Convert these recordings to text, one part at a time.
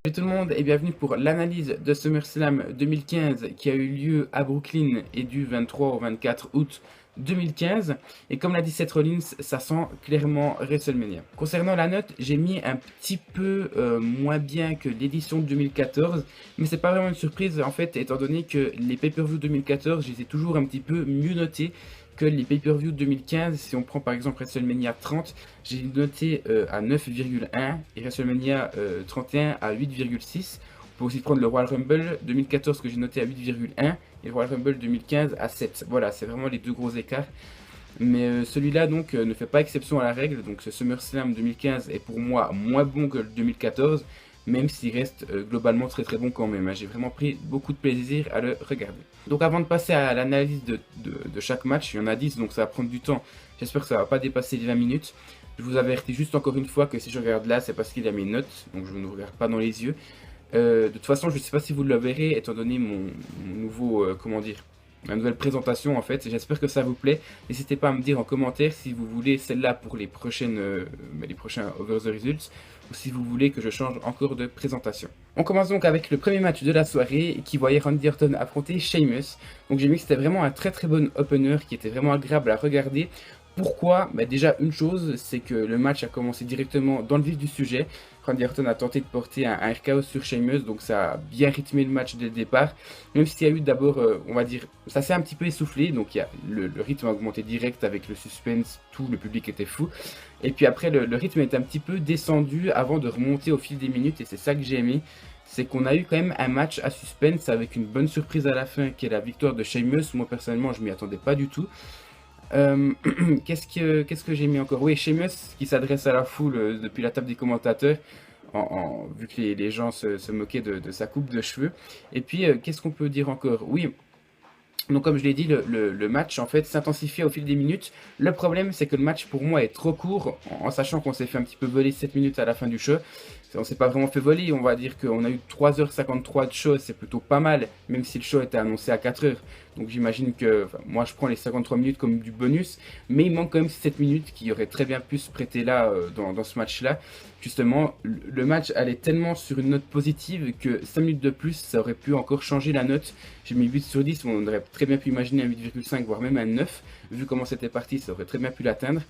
Salut tout le monde et bienvenue pour l'analyse de SummerSlam 2015 qui a eu lieu à Brooklyn et du 23 au 24 août 2015. Et comme l'a dit Seth Rollins, ça sent clairement WrestleMania. Concernant la note, j'ai mis un petit peu moins bien que l'édition de 2014, mais c'est pas vraiment une surprise en fait, étant donné que les pay-per-view 2014, je les ai toujours un petit peu mieux notés que les pay-per-view 2015. Si on prend par exemple WrestleMania 30, j'ai noté à 9,1 et WrestleMania 31 à 8,6. On peut aussi prendre le Royal Rumble 2014 que j'ai noté à 8,1 et le Royal Rumble 2015 à 7. Voilà, c'est vraiment les deux gros écarts. Mais celui-là donc ne fait pas exception à la règle. Donc ce SummerSlam 2015 est pour moi moins bon que le 2014, même s'il reste globalement très très bon quand même. J'ai vraiment pris beaucoup de plaisir à le regarder. Donc avant de passer à l'analyse de chaque match, il y en a 10 donc ça va prendre du temps. J'espère que ça va pas dépasser les 20 minutes. Je vous avertis juste encore une fois que si je regarde là, c'est parce qu'il a mes notes, donc je ne vous regarde pas dans les yeux. De toute façon, je ne sais pas si vous le verrez, étant donné mon nouveau, comment dire, ma nouvelle présentation en fait. J'espère que ça vous plaît. N'hésitez pas à me dire en commentaire si vous voulez celle-là pour les prochains Over the Results, ou si vous voulez que je change encore de présentation. On commence donc avec le premier match de la soirée qui voyait Randy Orton affronter Sheamus. Donc j'ai mis que c'était vraiment un très très bon opener qui était vraiment agréable à regarder. Pourquoi? Déjà une chose, c'est que le match a commencé directement dans le vif du sujet. Randy Orton a tenté de porter un RKO sur Sheamus, donc ça a bien rythmé le match dès le départ. Même s'il y a eu d'abord, on va dire, ça s'est un petit peu essoufflé, donc le rythme a augmenté direct avec le suspense, tout le public était fou. Et puis après, le rythme est un petit peu descendu avant de remonter au fil des minutes, et c'est ça que j'ai aimé. C'est qu'on a eu quand même un match à suspense avec une bonne surprise à la fin, qui est la victoire de Sheamus. Moi personnellement, je m'y attendais pas du tout. Qu'est-ce que j'ai mis encore? Oui, Sheamus qui s'adresse à la foule depuis la table des commentateurs, vu que les gens se moquaient de sa coupe de cheveux. Et puis, qu'est-ce qu'on peut dire encore? Oui, donc comme je l'ai dit, le match en fait s'intensifie au fil des minutes. Le problème c'est que le match pour moi est trop court, en sachant qu'on s'est fait un petit peu voler 7 minutes à la fin du show. On s'est pas vraiment fait voler, on va dire qu'on a eu 3h53 de show, c'est plutôt pas mal, même si le show était annoncé à 4h. Donc j'imagine que, enfin, moi je prends les 53 minutes comme du bonus, mais il manque quand même 7 minutes qui auraient très bien pu se prêter là, dans ce match-là. Justement, le match allait tellement sur une note positive que 5 minutes de plus, ça aurait pu encore changer la note. J'ai mis 8 sur 10, on aurait très bien pu imaginer un 8,5, voire même un 9. Vu comment c'était parti, ça aurait très bien pu l'atteindre.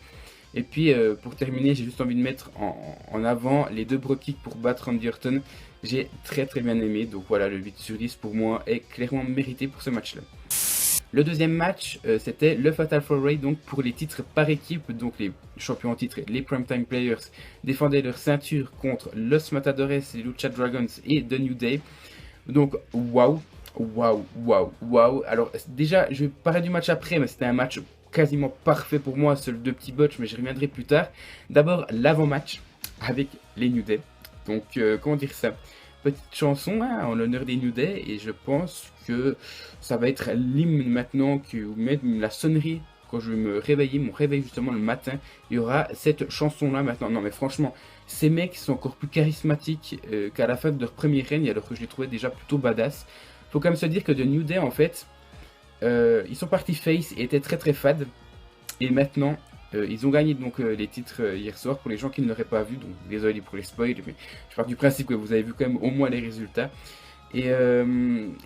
Et puis pour terminer, j'ai juste envie de mettre en avant les deux broad kicks pour battre Randy Orton. J'ai très très bien aimé, donc voilà, le 8 sur 10 pour moi est clairement mérité pour ce match-là. Le deuxième match, c'était le Fatal 4-Way, donc pour les titres par équipe, donc les champions en titre, les Primetime Players, défendaient leur ceinture contre Los Matadores, les Lucha Dragons et The New Day. Donc waouh, waouh, waouh, waouh. Alors déjà, je vais parler du match après, mais c'était un match quasiment parfait pour moi, seul deux petits botches, mais j'y reviendrai plus tard. D'abord, l'avant-match avec les New Day. Donc, comment dire ça? Petite chanson hein, en l'honneur des New Day, et je pense que ça va être l'hymne maintenant, ou même la sonnerie, quand je vais me réveiller, mon réveil justement le matin, il y aura cette chanson-là maintenant. Non mais franchement, ces mecs sont encore plus charismatiques qu'à la fin de leur premier règne, alors que je les trouvais déjà plutôt badass. Faut quand même se dire que The New Day, en fait, ils sont partis face et étaient très très fades. Et maintenant, ils ont gagné donc les titres hier soir pour les gens qui ne l'auraient pas vu. Donc désolé pour les spoils, mais je pars du principe que vous avez vu quand même au moins les résultats. Et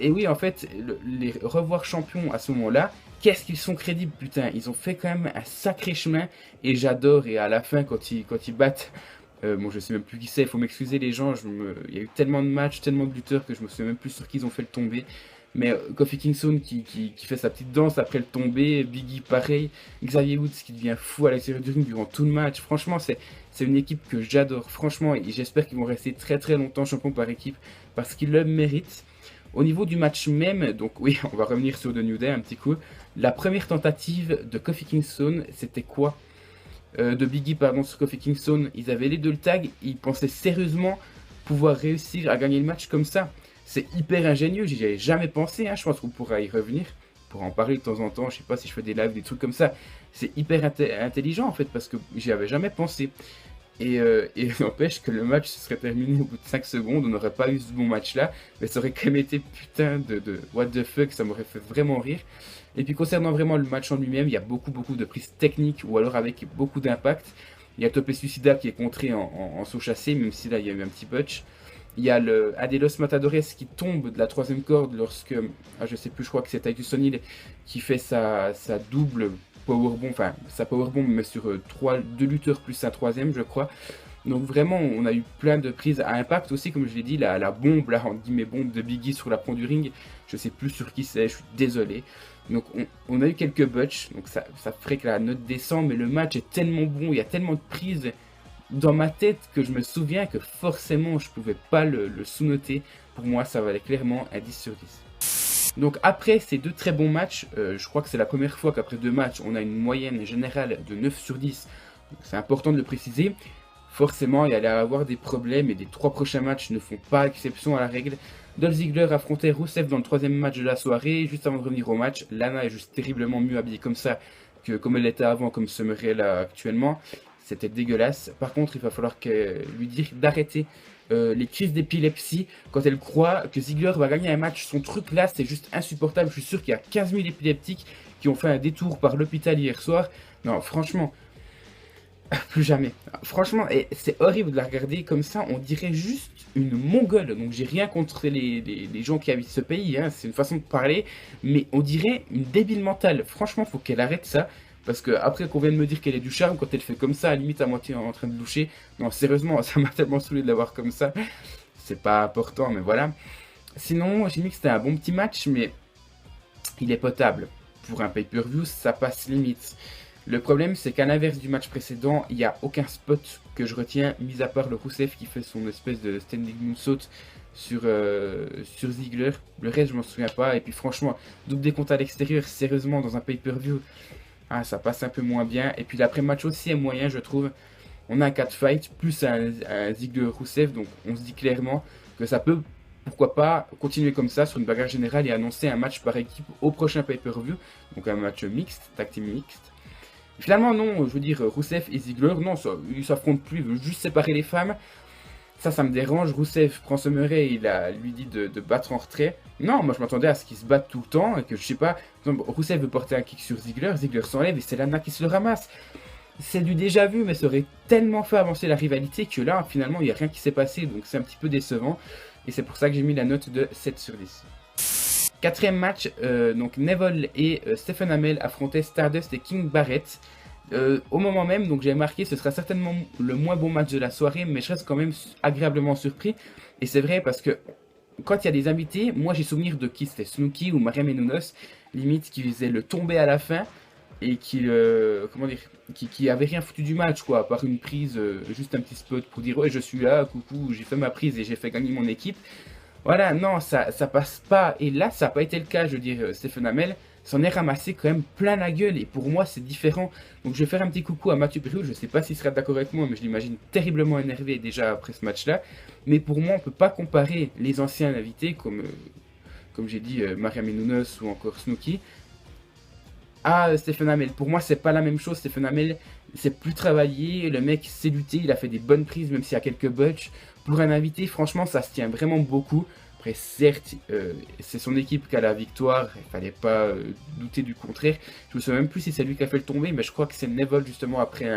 oui, en fait, les revoir champions à ce moment-là, qu'est-ce qu'ils sont crédibles, putain. Ils ont fait quand même un sacré chemin et j'adore. Et à la fin, quand ils battent, bon, je sais même plus qui c'est, il faut m'excuser les gens. Il y a eu tellement de matchs, tellement de lutteurs que je me souviens même plus sur qui ils ont fait le tomber. Mais Kofi Kingston qui fait sa petite danse après le tombé, Biggie pareil, Xavier Woods qui devient fou à l'extérieur du ring durant tout le match. Franchement, c'est une équipe que j'adore, franchement, et j'espère qu'ils vont rester très très longtemps champions par équipe parce qu'ils le méritent. Au niveau du match même, donc oui, on va revenir sur The New Day un petit coup. La première tentative de Kofi Kingston, c'était quoi? De Biggie, pardon, sur Kofi Kingston. Ils avaient les deux le tag, ils pensaient sérieusement pouvoir réussir à gagner le match comme ça. C'est hyper ingénieux, j'y avais jamais pensé, hein. Je pense qu'on pourra y revenir, on pourra en parler de temps en temps, je sais pas si je fais des lives, des trucs comme ça. C'est hyper intelligent en fait, parce que j'y avais jamais pensé. Et n'empêche que le match se serait terminé au bout de 5 secondes, on n'aurait pas eu ce bon match là, mais ça aurait quand même été putain de what the fuck, ça m'aurait fait vraiment rire. Et puis concernant vraiment le match en lui-même, il y a beaucoup de prises techniques, ou alors avec beaucoup d'impact. Il y a Topé Suicida qui est contré en saut chassé, même si là il y a eu un petit botch. Il y a un des Los Matadores qui tombe de la troisième corde lorsque, je sais plus, je crois que c'est Titus O'Neil qui fait sa double powerbomb, enfin sa powerbomb mais sur deux lutteurs plus un troisième je crois. Donc vraiment on a eu plein de prises à impact aussi, comme je l'ai dit, la bombe, là on dit mes bombes de Biggie sur l'apron du ring, je sais plus sur qui c'est, je suis désolé. Donc on a eu quelques botches, donc ça ferait que la note descend, mais le match est tellement bon, il y a tellement de prises dans ma tête que je me souviens que forcément je pouvais pas le sous-noter. Pour moi ça valait clairement un 10 sur 10. Donc après ces deux très bons matchs, je crois que c'est la première fois qu'après deux matchs on a une moyenne générale de 9 sur 10. C'est important de le préciser. Forcément il y allait avoir des problèmes et les trois prochains matchs ne font pas exception à la règle. Dolph Ziggler affrontait Rusev dans le troisième match de la soirée. Juste avant de revenir au match, Lana est juste terriblement mieux habillée comme ça que comme elle était avant, comme Summer est là actuellement. C'était dégueulasse. Par contre, il va falloir lui dire d'arrêter les crises d'épilepsie quand elle croit que Ziggler va gagner un match. Son truc là, c'est juste insupportable. Je suis sûr qu'il y a 15 000 épileptiques qui ont fait un détour par l'hôpital hier soir. Non, franchement, plus jamais. Franchement, c'est horrible de la regarder comme ça. On dirait juste une mongole. Donc, j'ai rien contre les gens qui habitent ce pays. Hein. C'est une façon de parler. Mais on dirait une débile mentale. Franchement, faut qu'elle arrête ça. Parce que après qu'on vient de me dire qu'elle est du charme, quand elle fait comme ça, à limite à moitié en train de doucher. Non, sérieusement, ça m'a tellement saoulé de la voir comme ça. C'est pas important, mais voilà. Sinon, j'ai mis que c'était un bon petit match, mais il est potable. Pour un pay-per-view, ça passe limite. Le problème, c'est qu'à l'inverse du match précédent, il n'y a aucun spot que je retiens, mis à part le Rusev qui fait son espèce de standing moonsault sur Ziggler. Le reste, je m'en souviens pas. Et puis franchement, double décompte à l'extérieur, sérieusement, dans un pay-per-view, ça passe un peu moins bien. Et puis l'après-match aussi est moyen, je trouve. On a un catfight plus un Ziggler-Rusev, donc on se dit clairement que ça peut, pourquoi pas, continuer comme ça sur une bagarre générale et annoncer un match par équipe au prochain pay-per-view. Donc un match mixte, tag team mixte. Finalement non, je veux dire, Rusev et Ziggler, non, ils s'affrontent plus, ils veulent juste séparer les femmes. Ça me dérange. Rusev prend Summer Rae, lui dit de battre en retrait. Non, moi je m'attendais à ce qu'ils se battent tout le temps et que je sais pas, Rusev veut porter un kick sur Ziggler, Ziggler s'enlève et c'est Lana qui se le ramasse. C'est du déjà vu, mais ça aurait tellement fait avancer la rivalité que là, finalement, il n'y a rien qui s'est passé, donc c'est un petit peu décevant. Et c'est pour ça que j'ai mis la note de 7 sur 10. Quatrième match, donc Neville et Stephen Amell affrontaient Stardust et King Barrett. Au moment même, donc j'ai marqué, ce sera certainement le moins bon match de la soirée, mais je reste quand même agréablement surpris. Et c'est vrai parce que quand il y a des invités, moi j'ai souvenir de qui c'était, Snooki ou Maria Menounos, limite qui faisait le tomber à la fin et qui, comment dire, qui avait rien foutu du match quoi, à part une prise, juste un petit spot pour dire ouais je suis là, coucou, j'ai fait ma prise et j'ai fait gagner mon équipe. Voilà, non, ça passe pas. Et là, ça n'a pas été le cas, je veux dire, Stephen Amell s'en est ramassé quand même plein la gueule. Et pour moi, c'est différent. Donc, je vais faire un petit coucou à Mathieu Briou. Je ne sais pas s'il sera d'accord avec moi, mais je l'imagine terriblement énervé déjà après ce match-là. Mais pour moi, on ne peut pas comparer les anciens invités, comme j'ai dit, Maria Menounos ou encore Snooki, à Stephen Amell. Pour moi, c'est pas la même chose. Stephen Amell, c'est plus travaillé. Le mec sait lutter. Il a fait des bonnes prises, même s'il y a quelques botches. Pour un invité, franchement, ça se tient vraiment beaucoup. Après, certes, c'est son équipe qui a la victoire. Il fallait pas douter du contraire. Je me souviens même plus si c'est lui qui a fait le tomber, mais je crois que c'est Neville justement après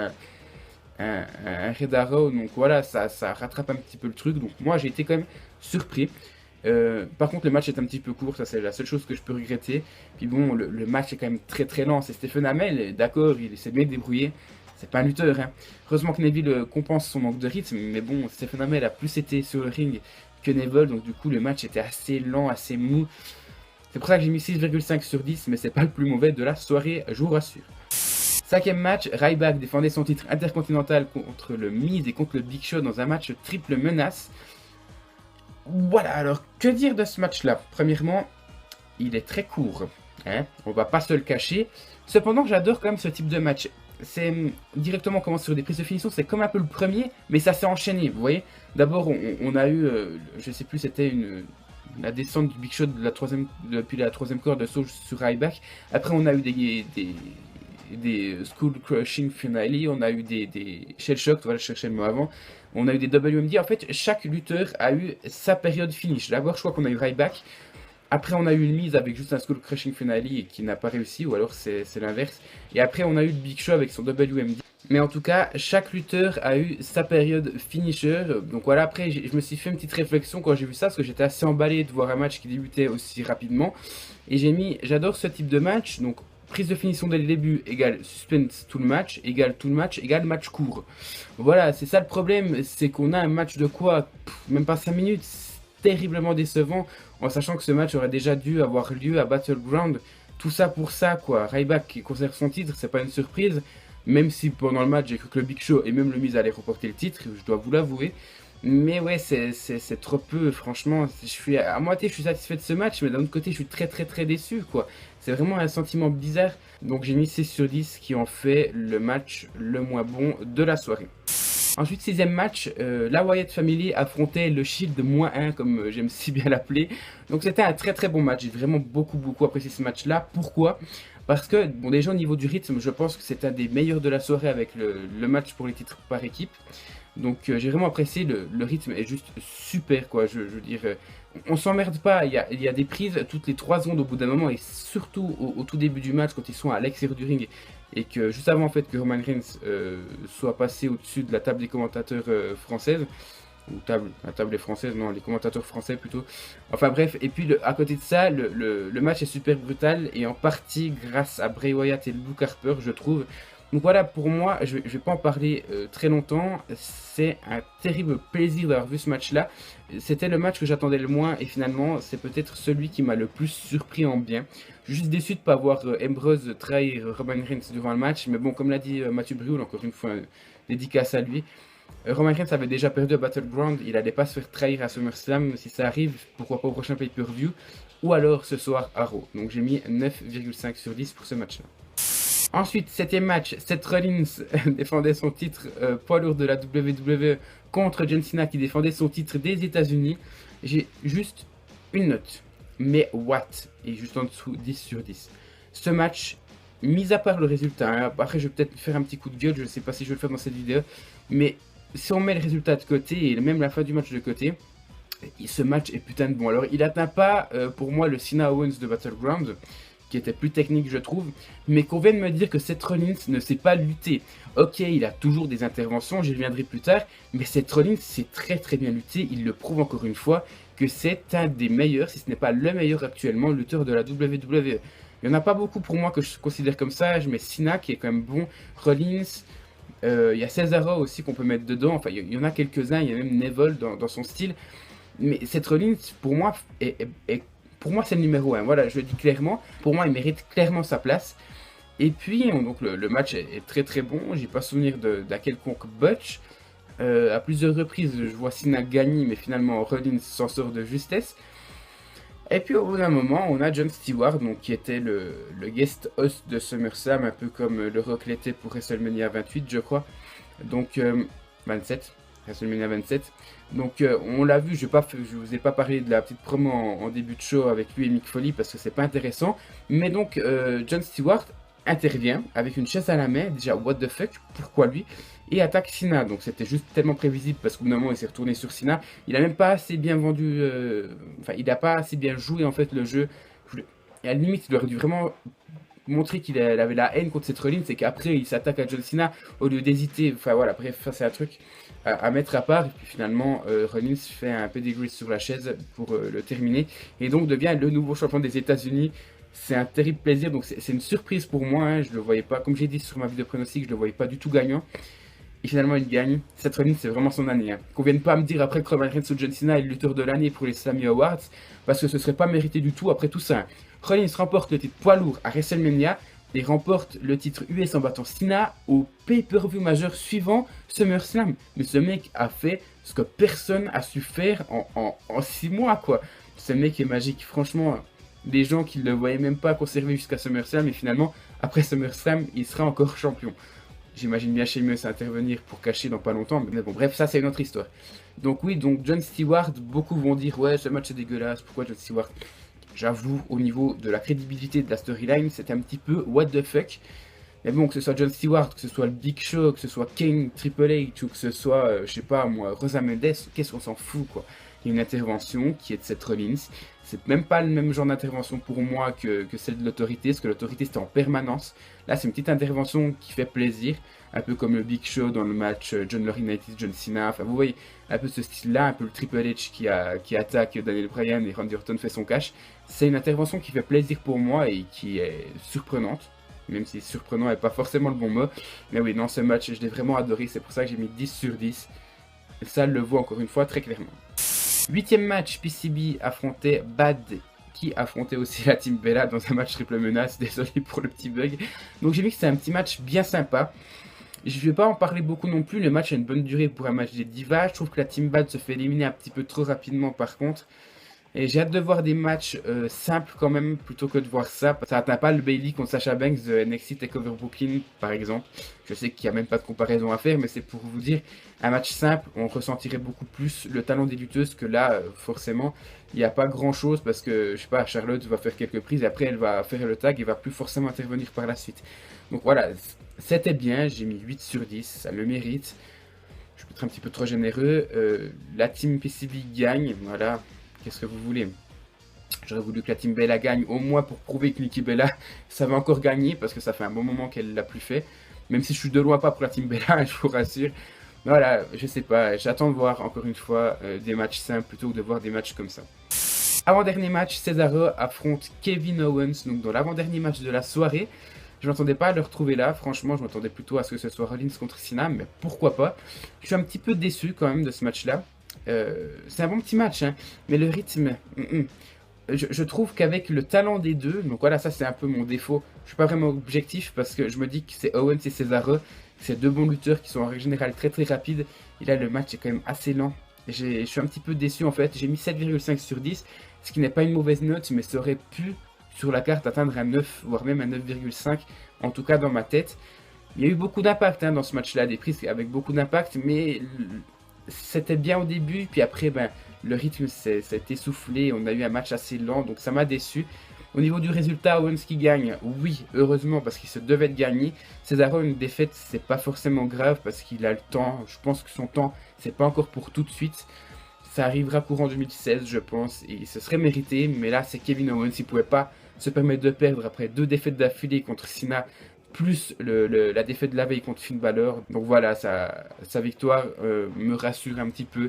un Red Arrow. Donc voilà, ça rattrape un petit peu le truc. Donc moi, j'ai été quand même surpris. Par contre, le match est un petit peu court, ça c'est la seule chose que je peux regretter. Puis bon, le match est quand même très très lent. C'est Stephen Amell, d'accord, il s'est bien débrouillé. C'est pas un lutteur, hein. Heureusement que Neville compense son manque de rythme, mais bon, Stephen Amell a plus été sur le ring que Neville, donc du coup le match était assez lent, assez mou. C'est pour ça que j'ai mis 6,5 sur 10, mais c'est pas le plus mauvais de la soirée, je vous rassure. Cinquième match, Ryback défendait son titre intercontinental contre le Miz et contre le Big Show dans un match triple menace. Voilà, alors que dire de ce match-là? Premièrement, il est très court, hein, on va pas se le cacher. Cependant, j'adore quand même ce type de match. C'est directement commencer sur des prises de finition, c'est comme un peu le premier, mais ça s'est enchaîné, vous voyez. D'abord, on a eu, je sais plus, c'était la descente du Big Show depuis la troisième corde de saut sur Ryback. Après, on a eu des Skull Crushing Finale, on a eu des Shell Shock, voilà, je cherchais le mot avant. On a eu des WMD, en fait, chaque lutteur a eu sa période finish. D'abord, je crois qu'on a eu Ryback. Après, on a eu une mise avec juste un Skull Crushing Finale qui n'a pas réussi, ou alors c'est l'inverse. Et après, on a eu le Big Show avec son WMD. Mais en tout cas, chaque lutteur a eu sa période finisher. Donc voilà, après, je me suis fait une petite réflexion quand j'ai vu ça, parce que j'étais assez emballé de voir un match qui débutait aussi rapidement. Et j'ai mis, j'adore ce type de match, donc prise de finition dès le début égale suspense tout le match, égale tout le match, égale match court. Voilà, c'est ça le problème, c'est qu'on a un match de quoi, même pas 5 minutes, c'est terriblement décevant, en sachant que ce match aurait déjà dû avoir lieu à Battleground. Tout ça pour ça, quoi. Ryback qui conserve son titre, c'est pas une surprise. Même si pendant le match, j'ai cru que le Big Show et même le Miz allaient remporter le titre, je dois vous l'avouer. Mais ouais, c'est trop peu, franchement. Je suis à moitié, je suis satisfait de ce match, mais d'un autre côté, je suis très très très déçu, quoi. C'est vraiment un sentiment bizarre. Donc j'ai mis 6 sur 10, qui en fait le match le moins bon de la soirée. Ensuite, sixième match, la Wyatt Family affrontait le Shield -1, comme j'aime si bien l'appeler. Donc c'était un très très bon match. J'ai vraiment beaucoup apprécié ce match-là. Pourquoi? Parce que, bon, déjà au niveau du rythme, je pense que c'est un des meilleurs de la soirée avec le match pour les titres par équipe. Donc j'ai vraiment apprécié, le rythme est juste super, quoi. Je veux dire, on s'emmerde pas, il y a des prises toutes les 3 secondes au bout d'un moment, et surtout au tout début du match, quand ils sont à l'extérieur du ring, et que juste avant en fait que Roman Reigns soit passé au-dessus de la table des commentateurs françaises, ou la table est française, non, les commentateurs français plutôt. Enfin bref, et puis à côté de ça, le match est super brutal, et en partie grâce à Bray Wyatt et Luke Harper, je trouve. Donc voilà, pour moi, je vais pas en parler très longtemps, c'est un terrible plaisir d'avoir vu ce match-là. C'était le match que j'attendais le moins, et finalement, c'est peut-être celui qui m'a le plus surpris en bien. Je suis juste déçu de ne pas voir Ambrose trahir Roman Reigns durant le match, mais bon, comme l'a dit Mathieu Brioul, encore une fois, dédicace à lui. Roman Reigns avait déjà perdu à Battleground, il n'allait pas se faire trahir à SummerSlam. Si ça arrive, pourquoi pas au prochain pay-per-view, ou alors ce soir à Raw. Donc j'ai mis 9,5 sur 10 pour ce match-là. Ensuite, septième match, Seth Rollins défendait son titre poids lourd de la WWE contre John Cena qui défendait son titre des États-Unis. J'ai juste une note, mais what? Et juste en dessous, 10 sur 10. Ce match, mis à part le résultat, hein, après je vais peut-être faire un petit coup de gueule, je ne sais pas si je vais le faire dans cette vidéo, mais si on met le résultat de côté et même la fin du match de côté, ce match est putain de bon. Alors il n'atteint pas pour moi le Cena Owens de Battleground, qui était plus technique je trouve, mais qu'on vient de me dire que Seth Rollins ne sait pas lutter. Ok, il a toujours des interventions, j'y reviendrai plus tard, mais Seth Rollins sait très très bien lutter, il le prouve encore une fois, que c'est un des meilleurs, si ce n'est pas le meilleur actuellement, lutteur de la WWE. Il n'y en a pas beaucoup pour moi que je considère comme ça, je mets Cena qui est quand même bon, Rollins, il y a Cesaro aussi qu'on peut mettre dedans, enfin il y en a quelques-uns, il y a même Neville dans son style, mais Seth Rollins pour moi pour moi, c'est le numéro 1. Voilà, je le dis clairement. Pour moi, il mérite clairement sa place. Et puis, donc, le match est très très bon. J'ai pas souvenir d'un quelconque botch. À plusieurs reprises, je vois Cena gagner, mais finalement, Rollins s'en sort de justesse. Et puis, au bout d'un moment, on a Jon Stewart, donc, qui était le guest host de SummerSlam, un peu comme le Rock l'était pour WrestleMania 28, je crois. Donc, 27. WrestleMania 27. Donc on l'a vu, je vous ai pas parlé de la petite promo en début de show avec lui et Mick Foley parce que c'est pas intéressant. Mais donc Jon Stewart intervient avec une chaise à la main, déjà what the fuck, pourquoi lui? Et attaque Cena, donc c'était juste tellement prévisible parce qu'au bout d'un moment il s'est retourné sur Cena. Il a même pas assez bien vendu, enfin il a pas assez bien joué en fait le jeu. Et à la limite il aurait dû vraiment montrer qu'il avait la haine contre cette Rollins, c'est qu'après il s'attaque à John Cena au lieu d'hésiter. Enfin voilà, bref, ça c'est un truc à mettre à part. Et puis finalement, Rollins fait un pedigree sur la chaise pour le terminer et donc devient le nouveau champion des États-Unis. C'est un terrible plaisir, donc c'est une surprise pour moi. Hein, je le voyais pas, comme j'ai dit sur ma vidéo pronostic, je le voyais pas du tout gagnant. Et finalement, il gagne. Seth Rollins, c'est vraiment son année. Hein. Qu'on vienne pas me dire après que Roman Reigns ou John Cena est le lutteur de l'année pour les Slammy Awards, parce que ce serait pas mérité du tout après tout ça. Hein. Rollins remporte le titre poids lourd à WrestleMania et remporte le titre US en battant Cena au pay-per-view majeur suivant SummerSlam. Mais ce mec a fait ce que personne a su faire en 6 mois, quoi. Ce mec est magique. Franchement, des gens qui ne le voyaient même pas conserver jusqu'à SummerSlam, et finalement, après SummerSlam, il sera encore champion. J'imagine bien Sheamus intervenir pour cacher dans pas longtemps, mais bon, bref, ça c'est une autre histoire. Donc oui, donc Jon Stewart, beaucoup vont dire ouais, ce match est dégueulasse, pourquoi Jon Stewart? J'avoue, au niveau de la crédibilité de la storyline, c'est un petit peu what the fuck. Mais bon, que ce soit Jon Stewart, que ce soit le Big Show, que ce soit Kane, Triple H, ou que ce soit, je sais pas moi, Rosa Mendes, qu'est-ce qu'on s'en fout quoi. il y a une intervention qui est de Seth Rollins. C'est même pas le même genre d'intervention pour moi que celle de l'autorité, parce que l'autorité c'était en permanence. Là, c'est une petite intervention qui fait plaisir, un peu comme le Big Show dans le match John Laurinaitis United, John Cena. Enfin, vous voyez, un peu ce style-là, un peu le Triple H qui attaque Daniel Bryan et Randy Orton fait son cash. C'est une intervention qui fait plaisir pour moi et qui est surprenante. Même si surprenant n'est pas forcément le bon mot. Mais oui, dans ce match, je l'ai vraiment adoré. C'est pour ça que j'ai mis 10 sur 10. Et ça, le voit encore une fois très clairement. 8ème match, PCB affrontait Bad, qui affrontait aussi la Team Bella dans un match triple menace. Désolé pour le petit bug. Donc j'ai vu que c'était un petit match bien sympa. Je ne vais pas en parler beaucoup non plus. Le match a une bonne durée pour un match des divas. Je trouve que la Team Bad se fait éliminer un petit peu trop rapidement par contre. Et j'ai hâte de voir des matchs simples quand même, plutôt que de voir ça. Ça n'atteint pas le Bayley contre Sasha Banks de NXT TakeOver Brooklyn, par exemple. Je sais qu'il n'y a même pas de comparaison à faire, mais c'est pour vous dire, un match simple, on ressentirait beaucoup plus le talent des lutteuses que là, forcément, il n'y a pas grand-chose parce que, je sais pas, Charlotte va faire quelques prises et après elle va faire le tag et va plus forcément intervenir par la suite. Donc voilà, c'était bien, j'ai mis 8 sur 10, ça le mérite. Je peux être un petit peu trop généreux. La team PCB gagne, voilà. Qu'est-ce que vous voulez? J'aurais voulu que la Team Bella gagne, au moins pour prouver que Nikki Bella savait encore gagner, parce que ça fait un bon moment qu'elle l'a plus fait. Même si je suis de loin pas pour la Team Bella, je vous rassure. Mais voilà, je sais pas, j'attends de voir encore une fois des matchs simples plutôt que de voir des matchs comme ça. Avant-dernier match, Cesaro affronte Kevin Owens, donc dans l'avant-dernier match de la soirée. Je ne m'attendais pas à le retrouver là, franchement, je m'attendais plutôt à ce que ce soit Rollins contre Cena, mais pourquoi pas. Je suis un petit peu déçu quand même de ce match-là. C'est un bon petit match, hein, mais le rythme, je trouve qu'avec le talent des deux, donc voilà, ça c'est un peu mon défaut. Je suis pas vraiment objectif parce que je me dis que c'est Owens et Cesaro, c'est deux bons lutteurs qui sont en règle générale très très rapides. Et là, le match est quand même assez lent. Je suis un petit peu déçu en fait. J'ai mis 7,5 sur 10, ce qui n'est pas une mauvaise note, mais ça aurait pu sur la carte atteindre un 9, voire même un 9,5, en tout cas dans ma tête. Il y a eu beaucoup d'impact hein, dans ce match-là, des prises avec beaucoup d'impact, mais c'était bien au début, puis après, ben, le rythme s'est essoufflé, on a eu un match assez lent, donc ça m'a déçu. Au niveau du résultat, Owens qui gagne, oui, heureusement, parce qu'il se devait de gagner. Cesaro, une défaite, c'est pas forcément grave, parce qu'il a le temps, je pense que son temps, c'est pas encore pour tout de suite. Ça arrivera courant 2016, je pense, et ce serait mérité, mais là, c'est Kevin Owens, il pouvait pas se permettre de perdre après 2 défaites d'affilée contre Cena, plus la défaite de la veille contre Finn Balor. Donc voilà, sa victoire me rassure un petit peu.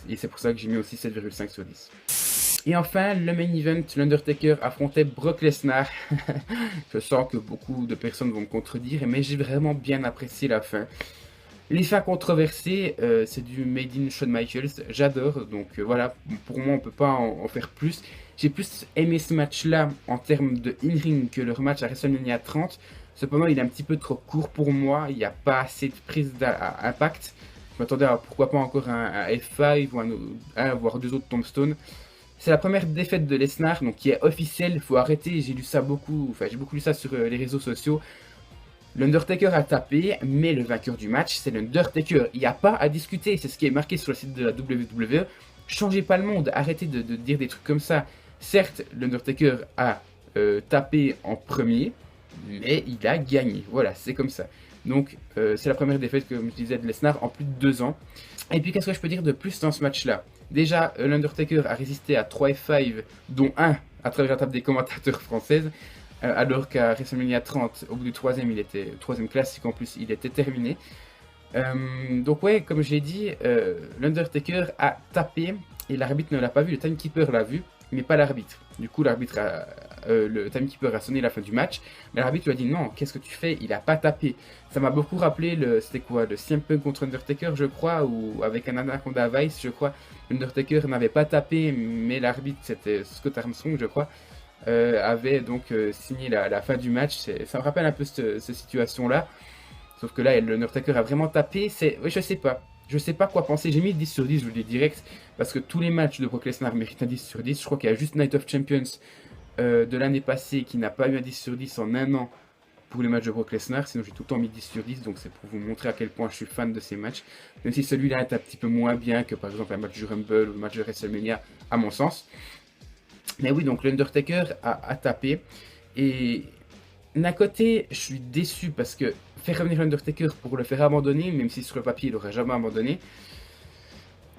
Et c'est pour ça que j'ai mis aussi 7,5 sur 10. Et enfin, le main event, l'Undertaker affrontait Brock Lesnar. Je sens que beaucoup de personnes vont me contredire, mais j'ai vraiment bien apprécié la fin. Les fins controversées, c'est du Made in Shawn Michaels, j'adore, donc voilà, pour moi on peut pas en faire plus. J'ai plus aimé ce match-là en termes de in-ring que leur match à WrestleMania 30. Cependant, il est un petit peu trop court pour moi, il n'y a pas assez de prise d'impact. Je m'attendais à pourquoi pas encore un F5 ou un voire deux autres Tombstone. C'est la première défaite de Lesnar, donc qui est officielle, il faut arrêter, j'ai lu ça beaucoup, enfin j'ai beaucoup lu ça sur les réseaux sociaux. L'Undertaker a tapé, mais le vainqueur du match, c'est l'Undertaker. Il n'y a pas à discuter, c'est ce qui est marqué sur le site de la WWE. Changez pas le monde, arrêtez de dire des trucs comme ça. Certes, l'Undertaker a tapé en premier, mais il a gagné. Voilà, c'est comme ça. Donc, c'est la première défaite, comme je disais, de Lesnar en plus de 2 ans. Et puis, qu'est-ce que je peux dire de plus dans ce match-là? Déjà, l'Undertaker a résisté à 3 F5, dont un à travers la table des commentateurs françaises. Alors qu'à WrestleMania 30, au bout du troisième, il était troisième classique en plus, il était terminé. Donc ouais, comme je l'ai dit, l'Undertaker a tapé et l'arbitre ne l'a pas vu, le timekeeper l'a vu, mais pas l'arbitre. Du coup, le timekeeper a sonné la fin du match, mais l'arbitre lui a dit non, qu'est-ce que tu fais? Il a pas tapé. Ça m'a beaucoup rappelé c'était quoi, le CM Punk contre Undertaker, je crois, ou avec un Anaconda Vice, je crois. Undertaker n'avait pas tapé, mais l'arbitre c'était Scott Armstrong, je crois. Avait donc signé la fin du match. Ça me rappelle un peu cette situation-là. Sauf que là, l'Undertaker a vraiment tapé. Oui, je sais pas. Je sais pas quoi penser. J'ai mis 10 sur 10, je vous le dis direct. Parce que tous les matchs de Brock Lesnar méritent un 10 sur 10. Je crois qu'il y a juste Night of Champions de l'année passée qui n'a pas eu un 10 sur 10 en un an pour les matchs de Brock Lesnar. Sinon, j'ai tout le temps mis 10 sur 10. Donc, c'est pour vous montrer à quel point je suis fan de ces matchs. Même si celui-là est un petit peu moins bien que par exemple un match du Rumble ou le match de WrestleMania, à mon sens. Mais oui, donc l'Undertaker a tapé. Et d'un côté, je suis déçu parce que faire revenir l'Undertaker pour le faire abandonner, même si sur le papier il n'aurait jamais abandonné,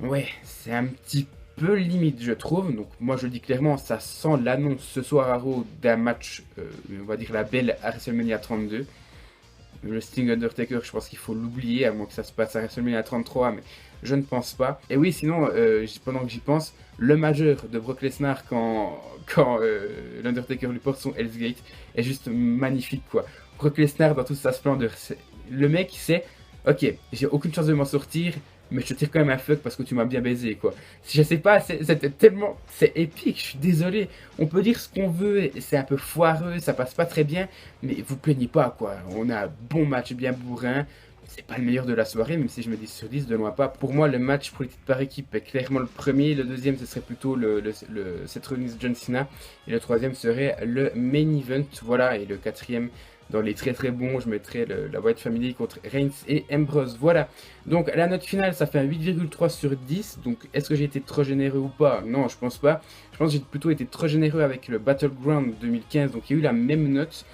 ouais, c'est un petit peu limite, je trouve. Donc moi, je le dis clairement, ça sent l'annonce ce soir à Raw d'un match, on va dire la belle à WrestleMania 32. Le Sting Undertaker, je pense qu'il faut l'oublier, à moins que ça se passe à WrestleMania 33, mais je ne pense pas. Et oui, sinon, pendant que j'y pense, le majeur de Brock Lesnar quand l'Undertaker lui porte son Hell's Gate est juste magnifique, quoi. Brock Lesnar dans toute sa splendeur. Le mec, c'est, ok, j'ai aucune chance de m'en sortir, mais je te tire quand même un fuck parce que tu m'as bien baisé, quoi. Je sais pas, c'était tellement, c'est épique, je suis désolé. On peut dire ce qu'on veut, c'est un peu foireux, ça passe pas très bien, mais vous plaignez pas, quoi. On a un bon match bien bourrin. C'est pas le meilleur de la soirée, même si je me dis sur 10, de loin pas. Pour moi, le match pour les titres par équipe est clairement le premier. Le deuxième, ce serait plutôt le Seth Rollins John Cena. Et le troisième serait le main event. Voilà, et le quatrième, dans les très très bons, je mettrais la Wyatt Family contre Reigns et Ambrose. Voilà. Donc la note finale, ça fait un 8,3 sur 10. Donc est-ce que j'ai été trop généreux ou pas? Non, je pense pas. Je pense que j'ai plutôt été trop généreux avec le Battleground 2015. Donc il y a eu la même note.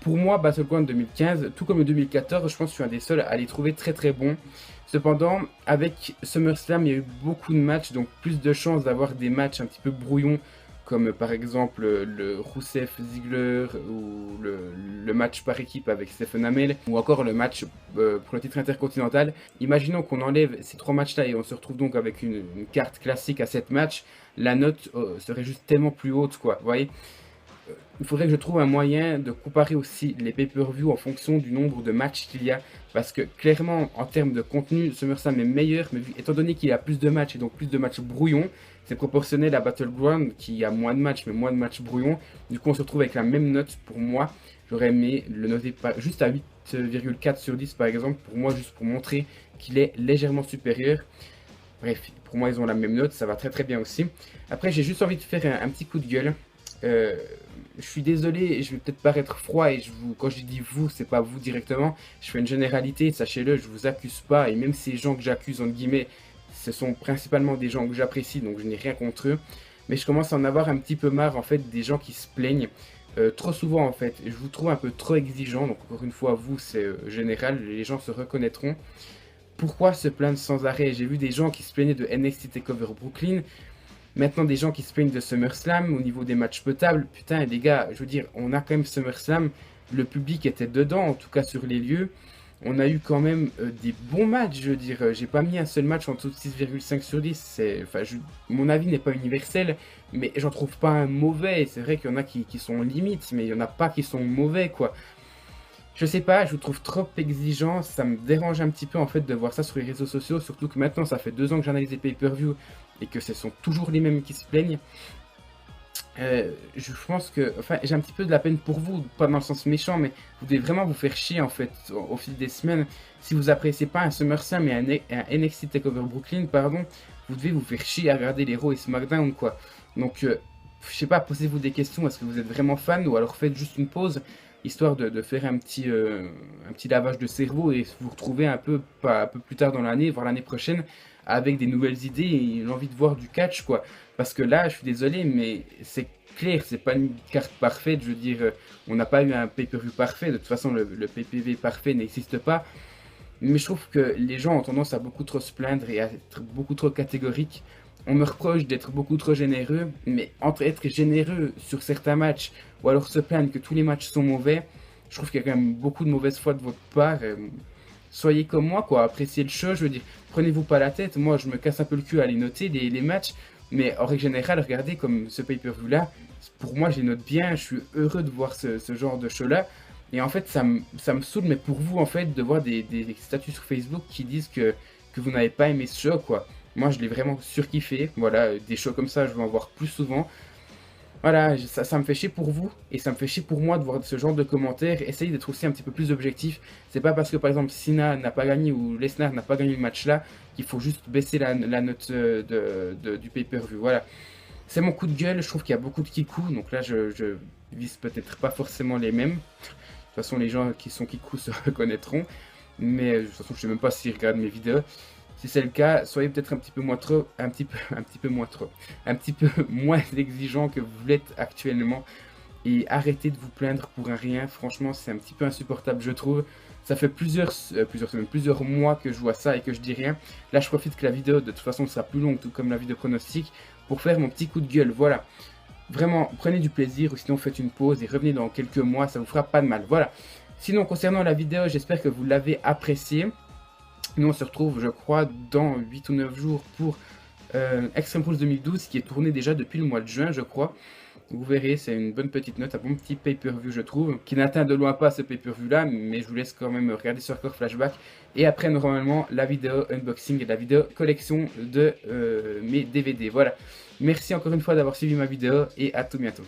Pour moi, Battleground 2015, tout comme le 2014, je pense que je suis un des seuls à les trouver très très bons. Cependant, avec SummerSlam, il y a eu beaucoup de matchs, donc plus de chances d'avoir des matchs un petit peu brouillons, comme par exemple le Rusev-Ziggler ou le match par équipe avec Stephen Amell, ou encore le match pour le titre intercontinental. Imaginons qu'on enlève ces trois matchs-là et on se retrouve donc avec une carte classique à 7 matchs, la note serait juste tellement plus haute, quoi, vous voyez. Il faudrait que je trouve un moyen de comparer aussi les pay-per-view en fonction du nombre de matchs qu'il y a. Parce que clairement, en termes de contenu, SummerSlam est meilleur, mais étant donné qu'il y a plus de matchs et donc plus de matchs brouillons, c'est proportionnel à Battleground qui a moins de matchs, mais moins de matchs brouillons. Du coup, on se retrouve avec la même note. Pour moi, j'aurais aimé le noter juste à 8,4 sur 10 par exemple, pour moi, juste pour montrer qu'il est légèrement supérieur. Bref, pour moi, ils ont la même note, ça va très très bien aussi. Après, j'ai juste envie de faire un petit coup de gueule. Je suis désolé, je vais peut-être paraître froid et quand je dis vous, c'est pas vous directement, je fais une généralité, sachez-le, je vous accuse pas et même ces gens que j'accuse entre guillemets, ce sont principalement des gens que j'apprécie donc je n'ai rien contre eux, mais je commence à en avoir un petit peu marre en fait des gens qui se plaignent trop souvent en fait, je vous trouve un peu trop exigeant, donc encore une fois vous c'est général, les gens se reconnaîtront. Pourquoi se plaindre sans arrêt? J'ai vu des gens qui se plaignaient de NXT TakeOver Brooklyn. Maintenant, des gens qui se plaignent de SummerSlam au niveau des matchs potables. Putain, les gars, je veux dire, on a quand même SummerSlam. Le public était dedans, en tout cas sur les lieux. On a eu quand même des bons matchs, je veux dire. J'ai pas mis un seul match en dessous de 6,5 sur 10. Enfin, mon avis n'est pas universel, mais j'en trouve pas un mauvais. C'est vrai qu'il y en a qui sont limites, mais il y en a pas qui sont mauvais, quoi. Je sais pas, je vous trouve trop exigeant, ça me dérange un petit peu en fait de voir ça sur les réseaux sociaux, surtout que maintenant ça fait 2 ans que j'analyse les pay-per-view et que ce sont toujours les mêmes qui se plaignent. Je pense que, enfin, j'ai un petit peu de la peine pour vous, pas dans le sens méchant, mais vous devez vraiment vous faire chier en fait au fil des semaines. Si vous appréciez pas un SummerSlam et un NXT TakeOver Brooklyn, pardon, vous devez vous faire chier à regarder les Raw et SmackDown quoi. Donc, je sais pas, posez-vous des questions, est-ce que vous êtes vraiment fan ou alors faites juste une pause, histoire de faire un petit lavage de cerveau et vous retrouver un peu plus tard dans l'année, voire l'année prochaine, avec des nouvelles idées et l'envie de voir du catch quoi. Parce que là, je suis désolé, mais c'est clair, c'est pas une carte parfaite. Je veux dire, on n'a pas eu un pay-per-view parfait. De toute façon, le PPV parfait n'existe pas. Mais je trouve que les gens ont tendance à beaucoup trop se plaindre et à être beaucoup trop catégoriques. On me reproche d'être beaucoup trop généreux, mais entre être généreux sur certains matchs ou alors se plaindre que tous les matchs sont mauvais, je trouve qu'il y a quand même beaucoup de mauvaise foi de votre part. Soyez comme moi, quoi, appréciez le show, je veux dire, prenez-vous pas la tête. Moi, je me casse un peu le cul à les noter, les matchs, mais en règle générale, regardez comme ce pay-per-view-là, pour moi, je les note bien, je suis heureux de voir ce genre de show-là. Et en fait, ça me saoule, mais pour vous, en fait, de voir des statuts sur Facebook qui disent que vous n'avez pas aimé ce show, quoi. Moi, je l'ai vraiment surkiffé. Voilà, des shows comme ça, je veux en voir plus souvent. Voilà, ça me fait chier pour vous et ça me fait chier pour moi de voir ce genre de commentaires. Essayez d'être aussi un petit peu plus objectif. C'est pas parce que par exemple Cena n'a pas gagné ou Lesnar n'a pas gagné le match là qu'il faut juste baisser la note du pay-per-view. Voilà, c'est mon coup de gueule. Je trouve qu'il y a beaucoup de kikou. Donc là, je vise peut-être pas forcément les mêmes. De toute façon, les gens qui sont kikou se reconnaîtront. Mais de toute façon, je sais même pas s'ils regardent mes vidéos. Si c'est le cas, soyez peut-être un petit peu moins exigeant que vous l'êtes actuellement et arrêtez de vous plaindre pour un rien. Franchement, c'est un petit peu insupportable, je trouve. Ça fait plusieurs semaines, plusieurs mois que je vois ça et que je dis rien. Là, je profite que la vidéo, de toute façon, sera plus longue, tout comme la vidéo pronostic, pour faire mon petit coup de gueule. Voilà. Vraiment, prenez du plaisir ou sinon faites une pause et revenez dans quelques mois, ça vous fera pas de mal. Voilà. Sinon, concernant la vidéo, j'espère que vous l'avez appréciée. Nous, on se retrouve, je crois, dans 8 ou 9 jours pour Extreme Rules 2012, qui est tourné déjà depuis le mois de juin, je crois. Vous verrez, c'est une bonne petite note, un bon petit pay-per-view, je trouve, qui n'atteint de loin pas ce pay-per-view là, mais je vous laisse quand même regarder sur Core Flashback. Et après, normalement, la vidéo unboxing et la vidéo collection de mes DVD. Voilà. Merci encore une fois d'avoir suivi ma vidéo et à tout bientôt.